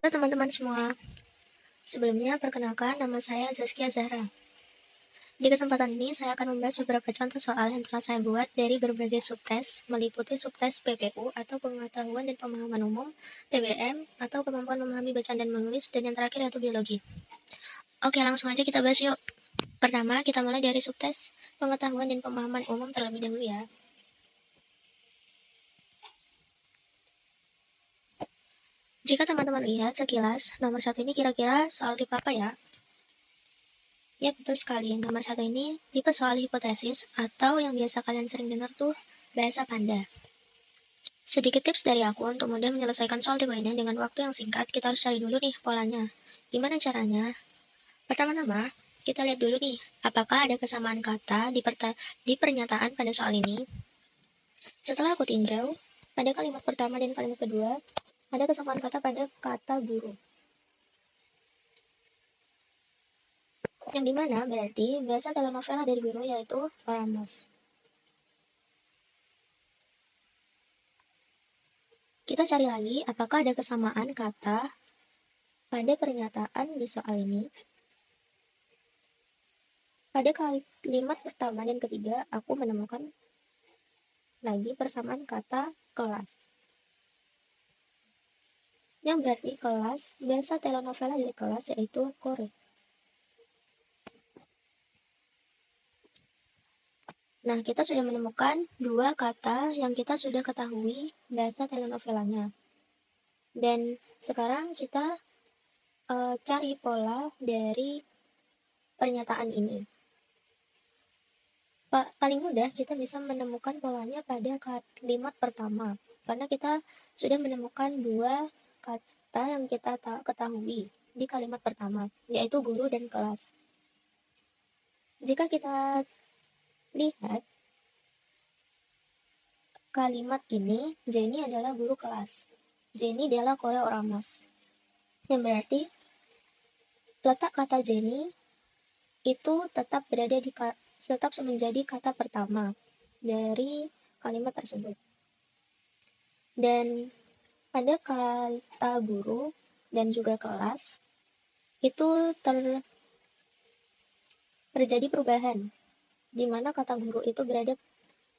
Halo teman-teman semua, sebelumnya perkenalkan nama saya Zaskia Zahra. Di kesempatan ini saya akan membahas beberapa contoh soal yang telah saya buat dari berbagai subtes, meliputi subtes PPU atau pengetahuan dan pemahaman umum, PBM atau kemampuan memahami bacaan dan menulis, dan yang terakhir yaitu biologi. Oke, langsung aja kita bahas yuk. Pertama, kita mulai dari subtes pengetahuan dan pemahaman umum terlebih dahulu ya. Jika teman-teman lihat sekilas, nomor 1 ini kira-kira soal tipe apa ya? Ya, betul sekali. Nomor 1 ini tipe soal hipotesis atau yang biasa kalian sering dengar tuh bahasa panda. Sedikit tips dari aku untuk mudah menyelesaikan soal tipe ini dengan waktu yang singkat. Kita harus cari dulu nih polanya. Gimana caranya? Pertama-tama, kita lihat dulu nih, apakah ada kesamaan kata di pernyataan pada soal ini. Setelah aku tinjau, pada kalimat pertama dan kalimat kedua, ada kesamaan kata pada kata guru. Yang dimana berarti bahasa telenovela dari guru yaitu Ramos. Kita cari lagi apakah ada kesamaan kata pada pernyataan di soal ini. Pada kalimat pertama dan ketiga, aku menemukan lagi persamaan kata kelas. Yang berarti kelas, bahasa telenovela dari kelas yaitu kore. Nah, kita sudah menemukan dua kata yang kita sudah ketahui bahasa telenovelanya. Dan sekarang kita cari pola dari pernyataan ini. Paling mudah kita bisa menemukan polanya pada kalimat pertama, karena kita sudah menemukan dua kata yang kita ketahui di kalimat pertama, yaitu guru dan kelas. Jika kita lihat kalimat ini, Jenny adalah guru kelas. Jenny adalah kore Ramos. Yang berarti letak kata Jenny itu tetap menjadi kata pertama dari kalimat tersebut. Dan pada kata guru dan juga kelas itu terjadi perubahan, di mana kata guru itu berada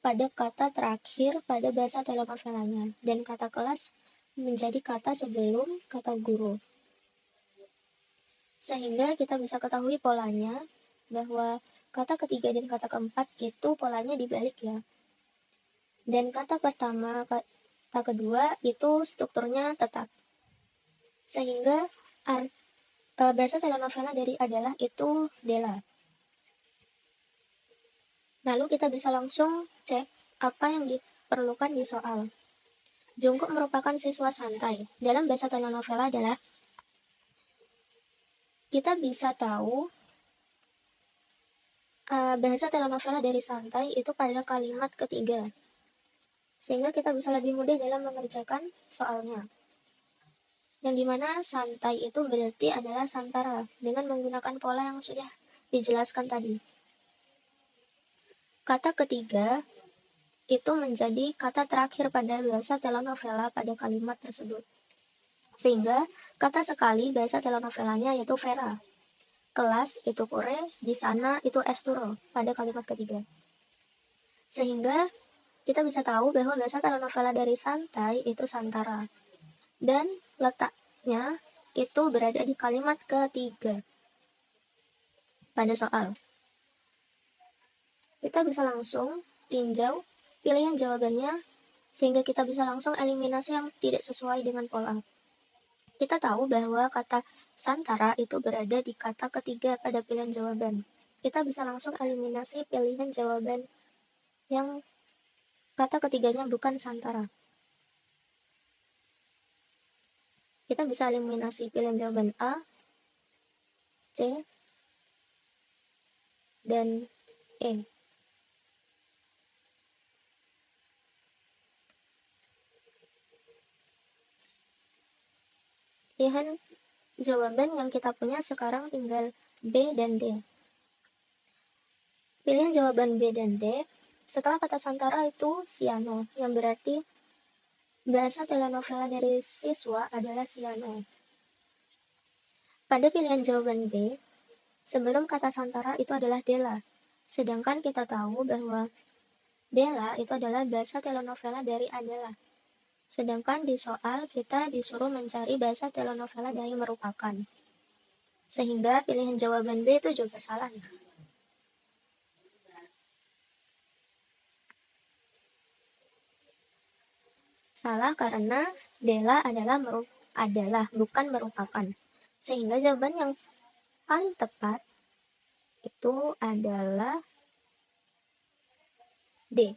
pada kata terakhir pada bahasa telenovelanya, dan kata kelas menjadi kata sebelum kata guru. Sehingga kita bisa ketahui polanya bahwa kata ketiga dan kata keempat itu polanya dibalik ya. Dan kata pertama, kata kedua itu strukturnya tetap. Sehingga bahasa telenovela dari adalah itu Dela. Lalu kita bisa langsung cek apa yang diperlukan di soal. Jungkook merupakan siswa santai. Dalam bahasa telenovela adalah kita bisa tahu bahasa telenovela dari santai itu pada kalimat ketiga. Sehingga kita bisa lebih mudah dalam mengerjakan soalnya. Yang dimana santai itu berarti adalah santara dengan menggunakan pola yang sudah dijelaskan tadi. Kata ketiga itu menjadi kata terakhir pada bahasa telenovela pada kalimat tersebut. Sehingga kata sekali bahasa telenovelanya yaitu Vera. Kelas itu kore, di sana itu esturo pada kalimat ketiga. Sehingga kita bisa tahu bahwa bahasa telenovela dari santai itu santara. Dan letaknya itu berada di kalimat ketiga pada soal. Kita bisa langsung tinjau pilihan jawabannya sehingga kita bisa langsung eliminasi yang tidak sesuai dengan pola. Kita tahu bahwa kata santara itu berada di kata ketiga pada pilihan jawaban. Kita bisa langsung eliminasi pilihan jawaban yang kata ketiganya bukan santara. Kita bisa eliminasi pilihan jawaban A, C, dan E. Pilihan jawaban yang kita punya sekarang tinggal B dan D. Pilihan jawaban B dan D setelah kata santara itu siano, yang berarti bahasa telenovela dari siswa adalah siano. Pada pilihan jawaban B, sebelum kata Santara itu adalah Della. Sedangkan kita tahu bahwa Della itu adalah bahasa telenovela dari Adela. Sedangkan di soal kita disuruh mencari bahasa telenovela dari merupakan. Sehingga pilihan jawaban B itu juga salah. Salah karena Della adalah bukan merupakan. Sehingga jawaban yang paling tepat itu adalah D.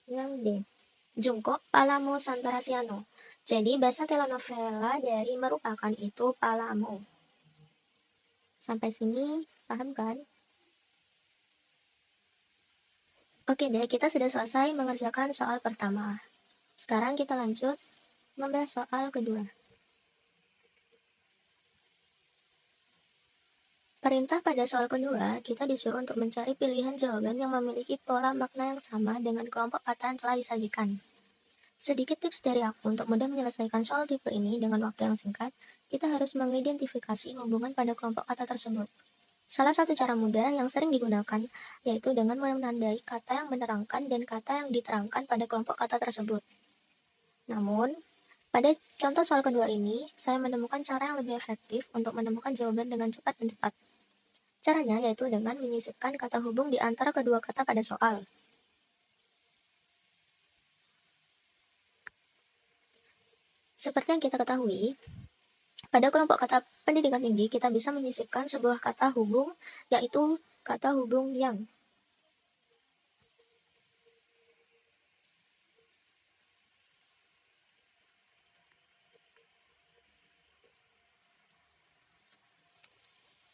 Yang D. Jungkook Palamo Santarasiano. Jadi bahasa telenovela dari merupakan itu Palamo. Sampai sini paham kan? Oke deh, kita sudah selesai mengerjakan soal pertama. Sekarang kita lanjut membahas soal kedua. Perintah pada soal kedua, kita disuruh untuk mencari pilihan jawaban yang memiliki pola makna yang sama dengan kelompok kata yang telah disajikan. Sedikit tips dari aku untuk mudah menyelesaikan soal tipe ini dengan waktu yang singkat, kita harus mengidentifikasi hubungan pada kelompok kata tersebut. Salah satu cara mudah yang sering digunakan, yaitu dengan menandai kata yang menerangkan dan kata yang diterangkan pada kelompok kata tersebut. Namun, pada contoh soal kedua ini, saya menemukan cara yang lebih efektif untuk menemukan jawaban dengan cepat dan tepat. Caranya yaitu dengan menyisipkan kata hubung di antara kedua kata pada soal. Seperti yang kita ketahui, pada kelompok kata pendidikan tinggi, kita bisa menyisipkan sebuah kata hubung, yaitu kata hubung yang.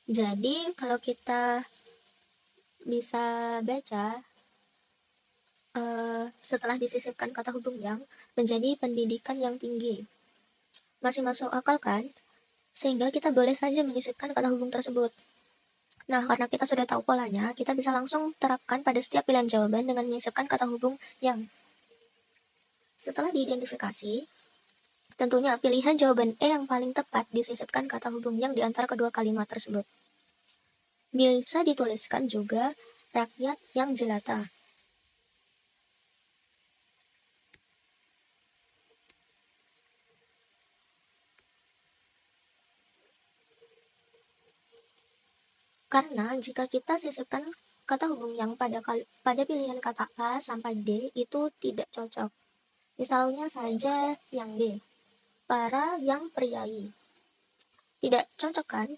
Jadi, kalau kita bisa baca, setelah disisipkan kata hubung yang, menjadi pendidikan yang tinggi. Masih masuk akal kan? Sehingga kita boleh saja menyisipkan kata hubung tersebut. Nah, karena kita sudah tahu polanya, kita bisa langsung terapkan pada setiap pilihan jawaban dengan menyisipkan kata hubung yang. Setelah diidentifikasi, tentunya pilihan jawaban E yang paling tepat disisipkan kata hubung yang di antara kedua kalimat tersebut. Bisa dituliskan juga rakyat yang jelata. Karena jika kita sisipkan kata hubung yang pada pilihan kata A sampai D itu tidak cocok. Misalnya saja yang D, para yang priai. Tidak cocok kan?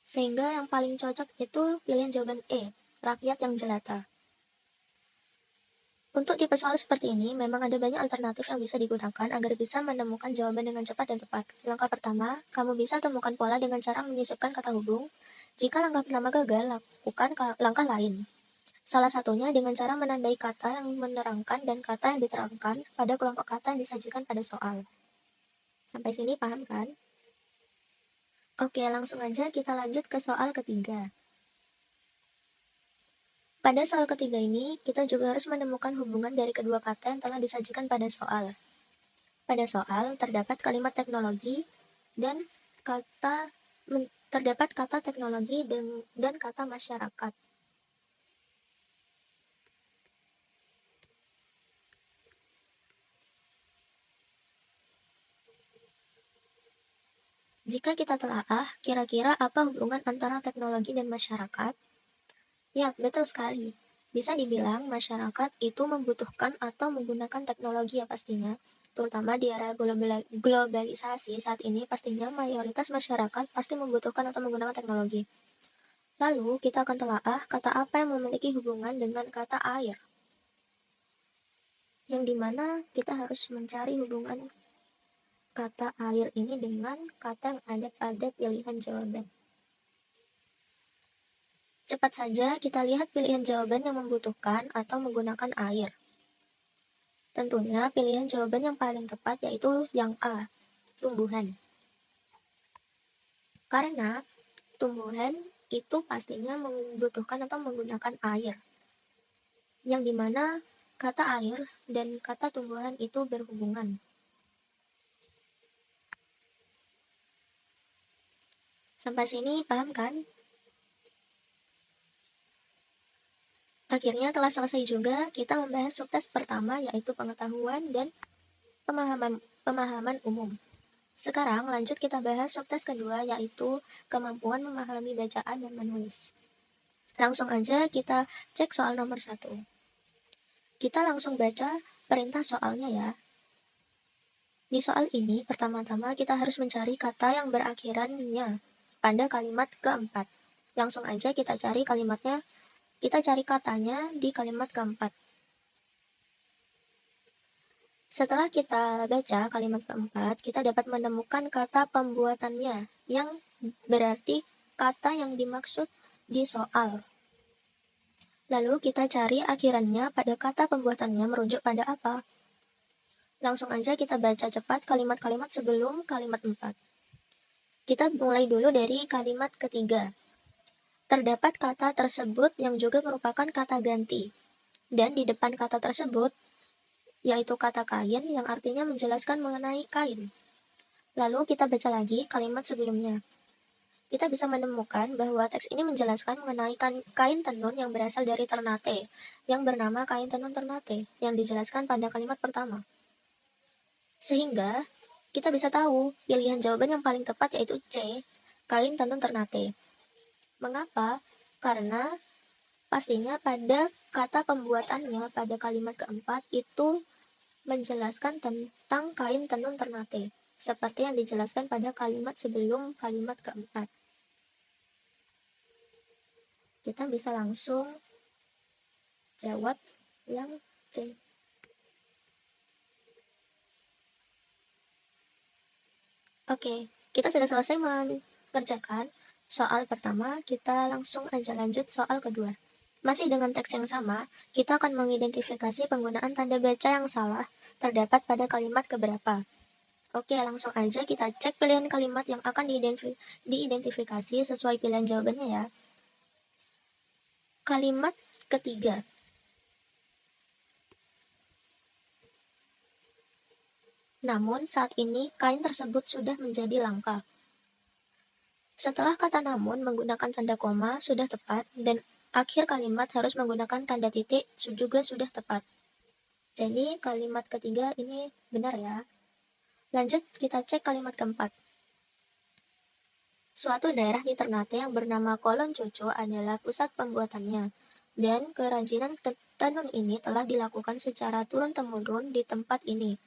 Sehingga yang paling cocok itu pilihan jawaban E, rakyat yang jelata. Untuk tipe soal seperti ini, memang ada banyak alternatif yang bisa digunakan agar bisa menemukan jawaban dengan cepat dan tepat. Langkah pertama, kamu bisa temukan pola dengan cara menyisipkan kata hubung. Jika langkah pertama gagal, lakukan langkah lain. Salah satunya dengan cara menandai kata yang menerangkan dan kata yang diterangkan pada kelompok kata yang disajikan pada soal. Sampai sini paham kan? Oke, langsung aja kita lanjut ke soal ketiga. Pada soal ketiga ini, kita juga harus menemukan hubungan dari kedua kata yang telah disajikan pada soal. Pada soal, terdapat kalimat teknologi dan terdapat kata teknologi dan kata masyarakat. Jika kita telaah, kira-kira apa hubungan antara teknologi dan masyarakat? Ya, betul sekali. Bisa dibilang masyarakat itu membutuhkan atau menggunakan teknologi ya pastinya. Terutama di era globalisasi saat ini, pastinya mayoritas masyarakat pasti membutuhkan atau menggunakan teknologi. Lalu, kita akan telaah kata apa yang memiliki hubungan dengan kata air. Yang dimana kita harus mencari hubungan kata air ini dengan kata yang ada pada pilihan jawaban. Cepat saja kita lihat pilihan jawaban yang membutuhkan atau menggunakan air. Tentunya pilihan jawaban yang paling tepat yaitu yang A, tumbuhan. Karena tumbuhan itu pastinya membutuhkan atau menggunakan air. Yang dimana kata air dan kata tumbuhan itu berhubungan. Sampai sini paham kan? Akhirnya telah selesai juga kita membahas subtes pertama, yaitu pengetahuan dan pemahaman umum. Sekarang lanjut kita bahas subtes kedua, yaitu kemampuan memahami bacaan dan menulis. Langsung aja kita cek soal nomor 1. Kita langsung baca perintah soalnya ya. Di soal ini, pertama-tama kita harus mencari kata yang berakhiran nya pada kalimat keempat. Langsung aja kita cari kalimatnya, kita cari katanya di kalimat keempat. Setelah kita baca kalimat keempat, kita dapat menemukan kata pembuatannya, yang berarti kata yang dimaksud di soal. Lalu kita cari akhirannya pada kata pembuatannya merujuk pada apa. Langsung aja kita baca cepat kalimat-kalimat sebelum kalimat 4. Kita mulai dulu dari kalimat ketiga. Terdapat kata tersebut yang juga merupakan kata ganti. Dan di depan kata tersebut, yaitu kata kain yang artinya menjelaskan mengenai kain. Lalu kita baca lagi kalimat sebelumnya. Kita bisa menemukan bahwa teks ini menjelaskan mengenai kain tenun yang berasal dari Ternate, yang bernama kain tenun Ternate, yang dijelaskan pada kalimat pertama. Sehingga, kita bisa tahu pilihan jawaban yang paling tepat yaitu C, kain tenun Ternate. Mengapa? Karena pastinya pada kata pembuatannya pada kalimat keempat itu menjelaskan tentang kain tenun Ternate, seperti yang dijelaskan pada kalimat sebelum kalimat keempat. Kita bisa langsung jawab yang C. Oke, kita sudah selesai mengerjakan soal pertama, kita langsung aja lanjut soal kedua. Masih dengan teks yang sama, kita akan mengidentifikasi penggunaan tanda baca yang salah terdapat pada kalimat keberapa. Oke, langsung aja kita cek pilihan kalimat yang akan diidentifikasi sesuai pilihan jawabannya ya. Kalimat ketiga. Namun, saat ini kain tersebut sudah menjadi langka. Setelah kata namun menggunakan tanda koma sudah tepat dan akhir kalimat harus menggunakan tanda titik juga sudah tepat. Jadi kalimat ketiga ini benar ya. Lanjut kita cek kalimat keempat. Suatu daerah di Ternate yang bernama Kolon Cucu adalah pusat pembuatannya, dan kerajinan tenun ini telah dilakukan secara turun-temurun di tempat ini.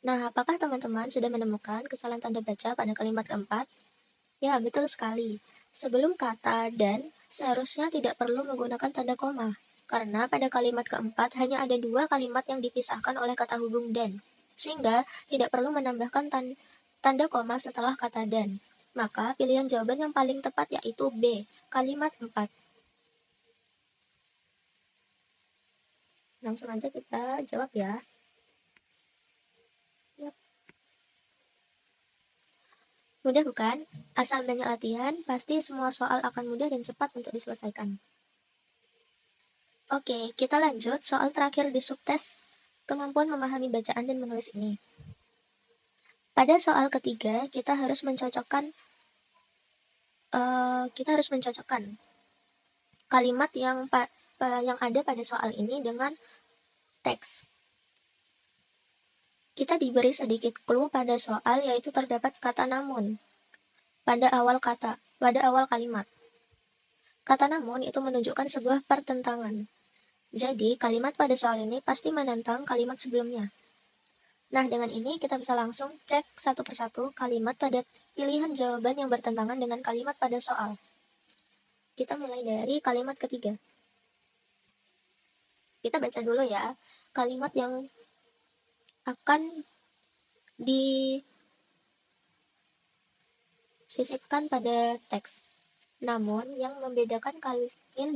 Nah, apakah teman-teman sudah menemukan kesalahan tanda baca pada kalimat keempat? Ya, betul sekali. Sebelum kata dan, seharusnya tidak perlu menggunakan tanda koma, karena pada kalimat keempat hanya ada 2 kalimat yang dipisahkan oleh kata hubung dan, sehingga tidak perlu menambahkan tanda koma setelah kata dan. Maka pilihan jawaban yang paling tepat yaitu B, kalimat 4. Langsung aja kita jawab ya. Yap. Mudah bukan? Asal banyak latihan, pasti semua soal akan mudah dan cepat untuk diselesaikan. Oke, kita lanjut soal terakhir di subtes kemampuan memahami bacaan dan menulis ini. Pada soal ketiga, kita harus mencocokkan kalimat yang ada pada soal ini dengan teks. Kita diberi sedikit clue pada soal, yaitu terdapat kata namun pada awal kalimat. Kata namun itu menunjukkan sebuah pertentangan. Jadi, kalimat pada soal ini pasti menentang kalimat sebelumnya. Nah, dengan ini kita bisa langsung cek satu persatu kalimat pada pilihan jawaban yang bertentangan dengan kalimat pada soal. Kita mulai dari kalimat ketiga. Kita baca dulu ya, kalimat yang akan disisipkan pada teks. Namun, yang membedakan kain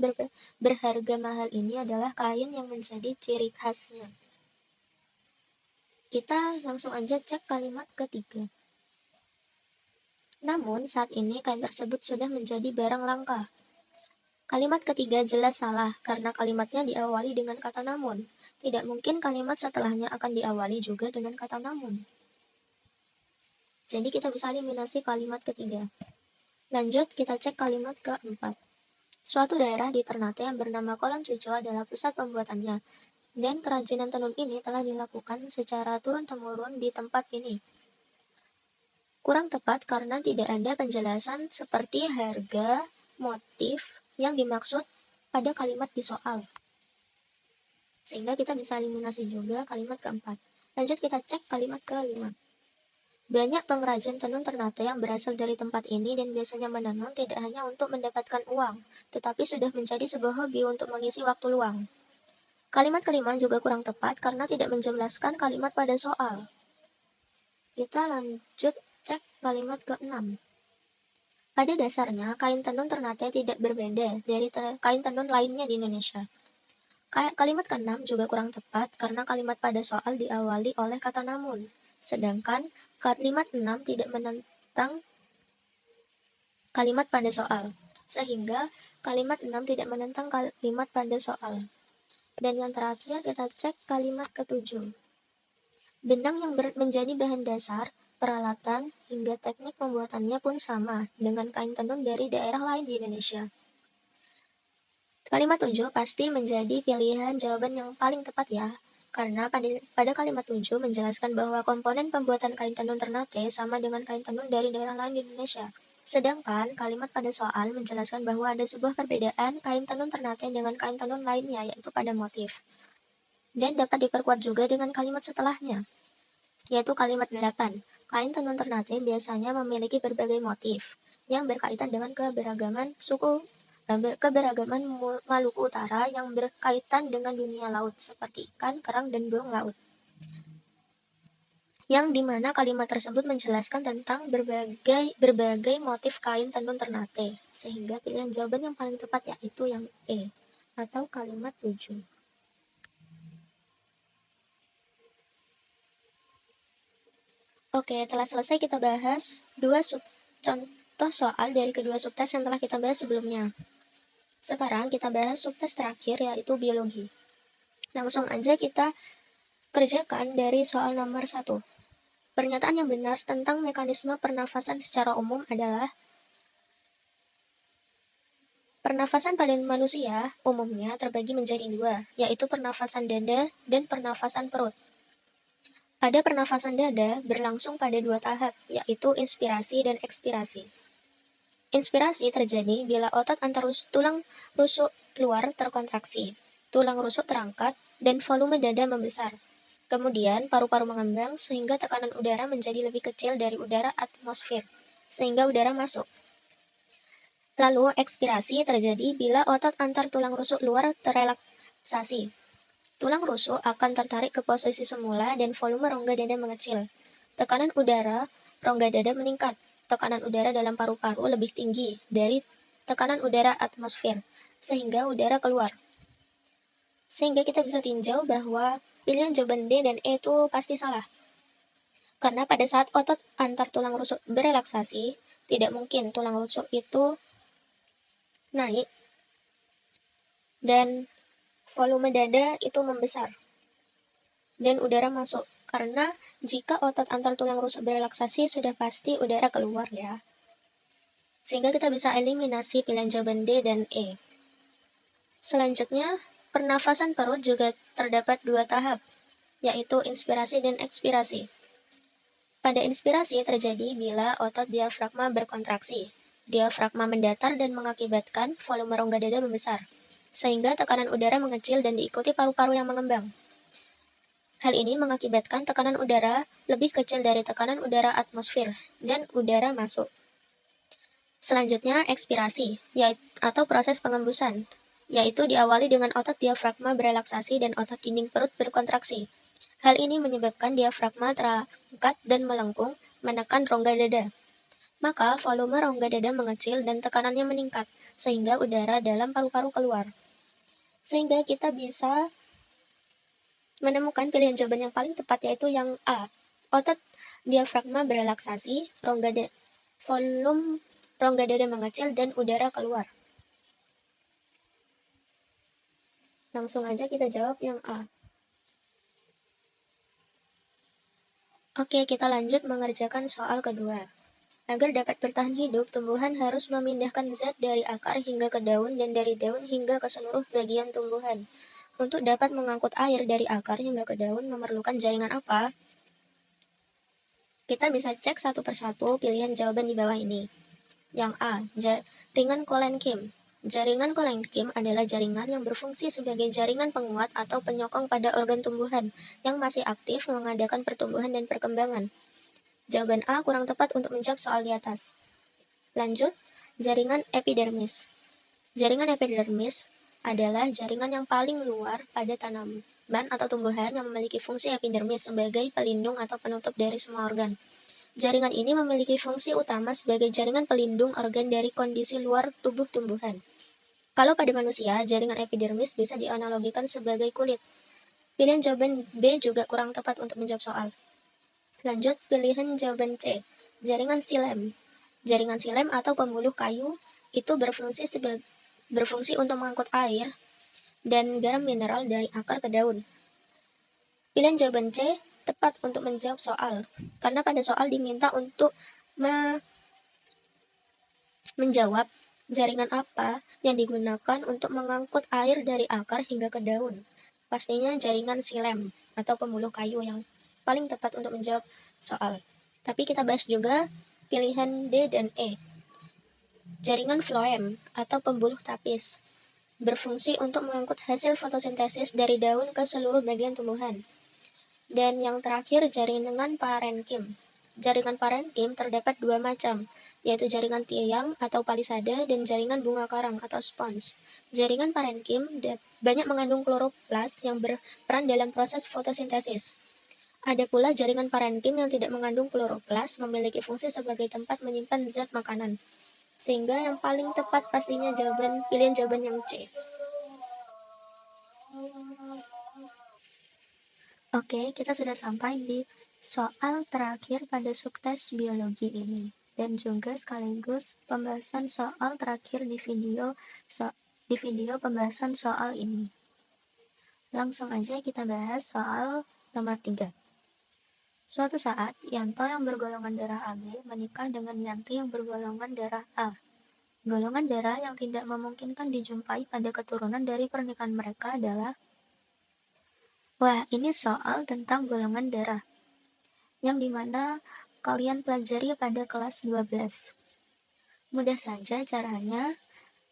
berharga mahal ini adalah kain yang menjadi ciri khasnya. Kita langsung aja cek kalimat ketiga. Namun, saat ini kain tersebut sudah menjadi barang langka. Kalimat ketiga jelas salah, karena kalimatnya diawali dengan kata namun. Tidak mungkin kalimat setelahnya akan diawali juga dengan kata namun. Jadi kita bisa eliminasi kalimat ketiga. Lanjut, kita cek kalimat keempat. Suatu daerah di Ternate yang bernama Kolon Cuco adalah pusat pembuatannya, dan kerajinan tenun ini telah dilakukan secara turun-temurun di tempat ini. Kurang tepat karena tidak ada penjelasan seperti harga, motif yang dimaksud pada kalimat di soal. Sehingga kita bisa eliminasi juga kalimat keempat. Lanjut kita cek kalimat kelima. Banyak pengrajin tenun Ternate yang berasal dari tempat ini dan biasanya menenun tidak hanya untuk mendapatkan uang, tetapi sudah menjadi sebuah hobi untuk mengisi waktu luang. Kalimat kelima juga kurang tepat karena tidak menjelaskan kalimat pada soal. Kita lanjut cek kalimat keenam. Pada dasarnya, kain tenun Ternate tidak berbeda dari kain tenun lainnya di Indonesia. Kalimat keenam juga kurang tepat karena kalimat pada soal diawali oleh kata namun, sedangkan kalimat 6 tidak menentang kalimat pada soal, sehingga kalimat 6 tidak menentang kalimat pada soal. Dan yang terakhir kita cek kalimat ketujuh. Benang yang menjadi bahan dasar, peralatan, hingga teknik pembuatannya pun sama dengan kain tenun dari daerah lain di Indonesia. Kalimat 7 pasti menjadi pilihan jawaban yang paling tepat ya, karena pada kalimat 7 menjelaskan bahwa komponen pembuatan kain tenun Ternate sama dengan kain tenun dari daerah lain di Indonesia. Sedangkan kalimat pada soal menjelaskan bahwa ada sebuah perbedaan kain tenun Ternate dengan kain tenun lainnya, yaitu pada motif. Dan dapat diperkuat juga dengan kalimat setelahnya, yaitu kalimat 8. Kain tenun Ternate biasanya memiliki berbagai motif yang berkaitan dengan keberagaman Maluku Utara yang berkaitan dengan dunia laut seperti ikan, kerang, dan burung laut. Yang dimana kalimat tersebut menjelaskan tentang berbagai motif kain tenun Ternate, sehingga pilihan jawaban yang paling tepat yaitu yang E, atau kalimat 7. Oke, telah selesai kita bahas contoh soal dari kedua subtes yang telah kita bahas sebelumnya. Sekarang kita bahas subtes terakhir yaitu biologi. Langsung aja kita kerjakan dari soal nomor 1. Pernyataan yang benar tentang mekanisme pernafasan secara umum adalah pernafasan pada manusia umumnya terbagi menjadi dua, yaitu pernafasan dada dan pernafasan perut. Pada pernafasan dada berlangsung pada dua tahap, yaitu inspirasi dan ekspirasi. Inspirasi terjadi bila otot antar tulang rusuk luar terkontraksi, tulang rusuk terangkat, dan volume dada membesar. Kemudian, paru-paru mengembang sehingga tekanan udara menjadi lebih kecil dari udara atmosfer, sehingga udara masuk. Lalu, ekspirasi terjadi bila otot antar tulang rusuk luar terrelaksasi. Tulang rusuk akan tertarik ke posisi semula dan volume rongga dada mengecil. Tekanan udara rongga dada meningkat. Tekanan udara dalam paru-paru lebih tinggi dari tekanan udara atmosfer, sehingga udara keluar. Sehingga kita bisa tinjau bahwa pilihan jawaban D dan E itu pasti salah. Karena pada saat otot antar tulang rusuk berelaksasi, tidak mungkin tulang rusuk itu naik dan volume dada itu membesar dan udara masuk. Karena jika otot antar tulang rusuk berelaksasi, sudah pasti udara keluar ya. Sehingga kita bisa eliminasi pilihan jawaban D dan E. Selanjutnya, pernafasan perut juga terdapat dua tahap, yaitu inspirasi dan ekspirasi. Pada inspirasi terjadi bila otot diafragma berkontraksi. Diafragma mendatar dan mengakibatkan volume rongga dada membesar, sehingga tekanan udara mengecil dan diikuti paru-paru yang mengembang. Hal ini mengakibatkan tekanan udara lebih kecil dari tekanan udara atmosfer dan udara masuk. Selanjutnya, ekspirasi, atau proses pengembusan, yaitu diawali dengan otot diafragma berelaksasi dan otot dinding perut berkontraksi. Hal ini menyebabkan diafragma terangkat dan melengkung, menekan rongga dada. Maka, volume rongga dada mengecil dan tekanannya meningkat, sehingga udara dalam paru-paru keluar. Sehingga kita bisa menemukan pilihan jawaban yang paling tepat yaitu yang A. Otot diafragma berelaksasi, volume rongga dada mengecil dan udara keluar. Langsung aja kita jawab yang A. Oke, kita lanjut mengerjakan soal kedua. Agar dapat bertahan hidup, tumbuhan harus memindahkan zat dari akar hingga ke daun dan dari daun hingga ke seluruh bagian tumbuhan. Untuk dapat mengangkut air dari akar hingga ke daun memerlukan jaringan apa? Kita bisa cek satu persatu pilihan jawaban di bawah ini. Yang A. Jaringan kolenkim. Jaringan kolenkim adalah jaringan yang berfungsi sebagai jaringan penguat atau penyokong pada organ tumbuhan yang masih aktif mengadakan pertumbuhan dan perkembangan. Jawaban A kurang tepat untuk menjawab soal di atas. Lanjut, jaringan epidermis. Jaringan epidermis adalah jaringan yang paling luar pada tanaman atau tumbuhan yang memiliki fungsi epidermis sebagai pelindung atau penutup dari semua organ. Jaringan ini memiliki fungsi utama sebagai jaringan pelindung organ dari kondisi luar tubuh tumbuhan. Kalau pada manusia, jaringan epidermis bisa dianalogikan sebagai kulit. Pilihan jawaban B juga kurang tepat untuk menjawab soal. Lanjut, pilihan jawaban C, jaringan silem. Jaringan silem atau pembuluh kayu itu berfungsi untuk mengangkut air dan garam mineral dari akar ke daun. Pilihan jawaban C tepat untuk menjawab soal, karena pada soal diminta untuk menjawab jaringan apa yang digunakan untuk mengangkut air dari akar hingga ke daun. Pastinya jaringan silem atau pembuluh kayu yang paling tepat untuk menjawab soal. Tapi kita bahas juga pilihan D dan E. Jaringan floem atau pembuluh tapis berfungsi untuk mengangkut hasil fotosintesis dari daun ke seluruh bagian tumbuhan. Dan yang terakhir, jaringan parenkim. Jaringan parenkim terdapat dua macam, yaitu jaringan tiang atau palisade dan jaringan bunga karang atau spons. Jaringan parenkim banyak mengandung kloroplas yang berperan dalam proses fotosintesis. Ada pula jaringan parenkim yang tidak mengandung kloroplas, memiliki fungsi sebagai tempat menyimpan zat makanan. Sehingga yang paling tepat pastinya pilihan jawaban yang C. Oke, kita sudah sampai di soal terakhir pada subtes biologi ini. Dan juga sekaligus pembahasan soal terakhir di video pembahasan soal ini. Langsung aja kita bahas soal nomor 3. Suatu saat, Yanto yang bergolongan darah AB menikah dengan Yanti yang bergolongan darah A. Golongan darah yang tidak memungkinkan dijumpai pada keturunan dari pernikahan mereka adalah... Wah, ini soal tentang golongan darah, yang dimana kalian pelajari pada kelas 12. Mudah saja caranya,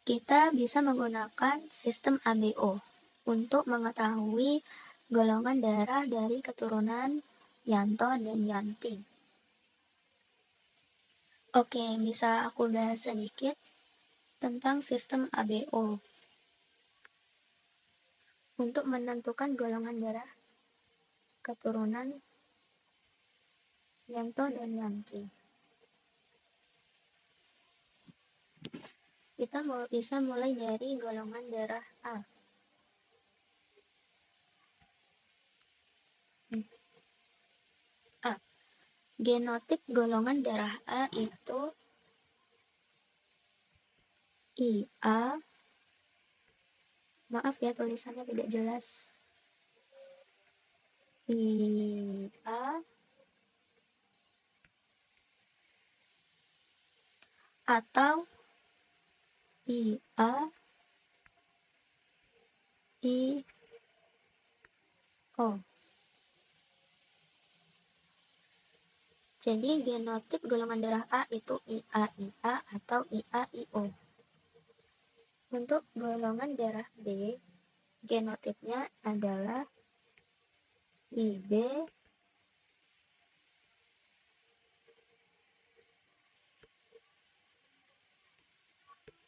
kita bisa menggunakan sistem ABO untuk mengetahui golongan darah dari keturunan Yanto dan Yanti. Oke, bisa aku bahas sedikit tentang sistem ABO. Untuk menentukan golongan darah keturunan Yanto dan Yanti, kita bisa mulai dari golongan darah A. Genotip golongan darah A itu IA. Maaf ya tulisannya tidak jelas. IA atau IA IO. Jadi genotip golongan darah A itu IA atau IAIO. Untuk golongan darah B, genotipnya adalah IB,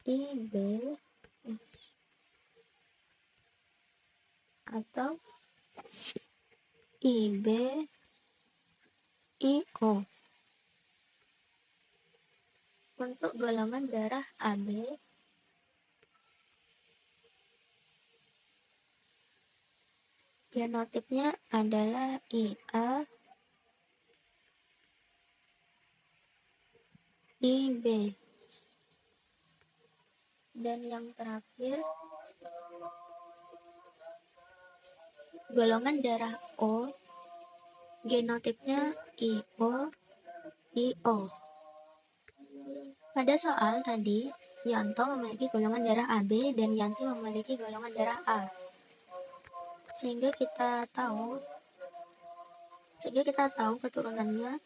IB atau IB IO. Untuk golongan darah AB, genotipnya adalah IA, IB. Dan yang terakhir, golongan darah O, genotipnya IO, IO. Pada soal tadi, Yanto memiliki golongan darah AB dan Yanti memiliki golongan darah A. Sehingga kita tahu keturunannya,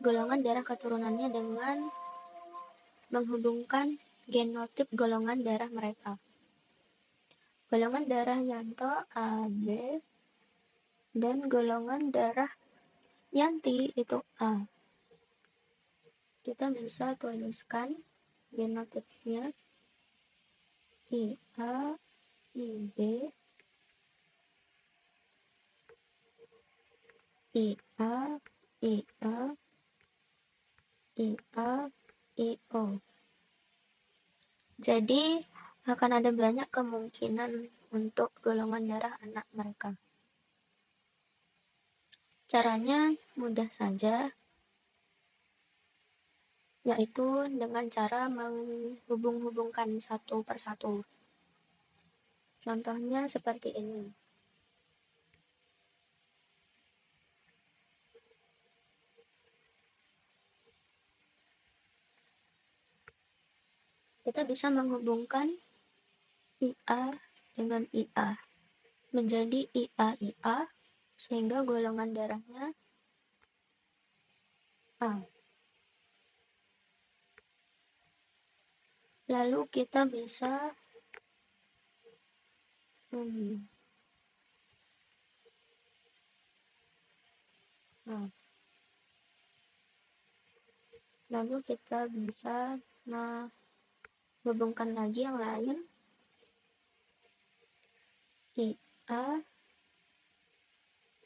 golongan darah keturunannya dengan menghubungkan genotip golongan darah mereka. Golongan darah Yanto AB dan golongan darah Yanti itu A. Kita bisa tuliskan genotipnya IA, IB, IA, IA, IA, IO. Jadi akan ada banyak kemungkinan untuk golongan darah anak mereka. Caranya mudah saja, yaitu dengan cara menghubung-hubungkan satu persatu. Contohnya seperti ini. Kita bisa menghubungkan IA dengan IA menjadi IA-IA sehingga golongan darahnya A. Lalu kita bisa lalu kita bisa menghubungkan lagi yang lain, IA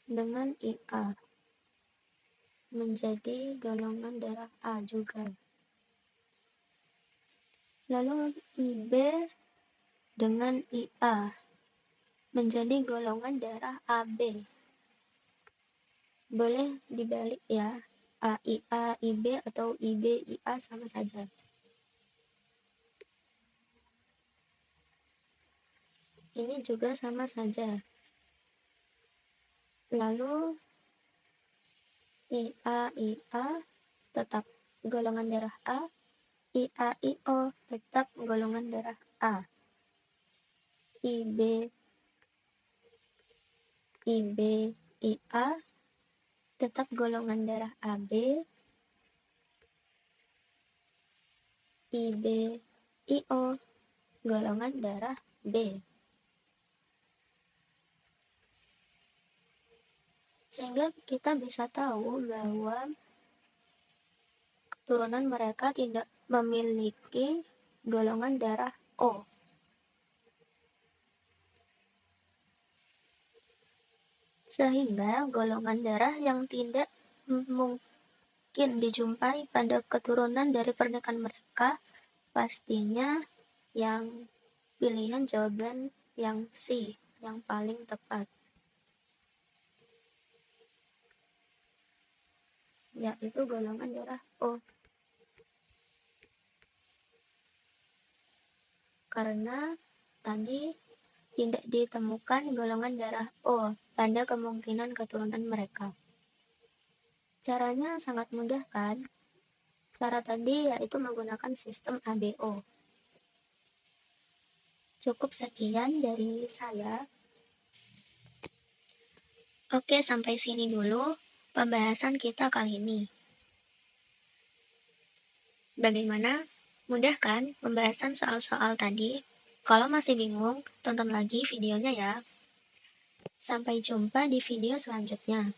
dengan IA menjadi golongan darah A juga. Lalu IB dengan IA menjadi golongan darah AB. Boleh dibalik ya, AIA, IB atau IB, IA sama saja. Ini juga sama saja. Lalu IA, IA tetap golongan darah A, IA, IO tetap golongan darah A. IB, IB, IA tetap golongan darah AB, IB, IO golongan darah B. Sehingga kita bisa tahu bahwa keturunan mereka tidak memiliki golongan darah O. Sehingga golongan darah yang tidak mungkin dijumpai pada keturunan dari pernikahan mereka pastinya yang pilihan jawaban yang C, yang paling tepat, yaitu golongan darah O. Karena tadi tidak ditemukan golongan darah O pada kemungkinan keturunan mereka. Caranya sangat mudah kan? Cara tadi yaitu menggunakan sistem ABO. Cukup sekian dari saya. Oke, sampai sini dulu pembahasan kita kali ini. Bagaimana? Mudah kan pembahasan soal-soal tadi? Kalau masih bingung, tonton lagi videonya ya. Sampai jumpa di video selanjutnya.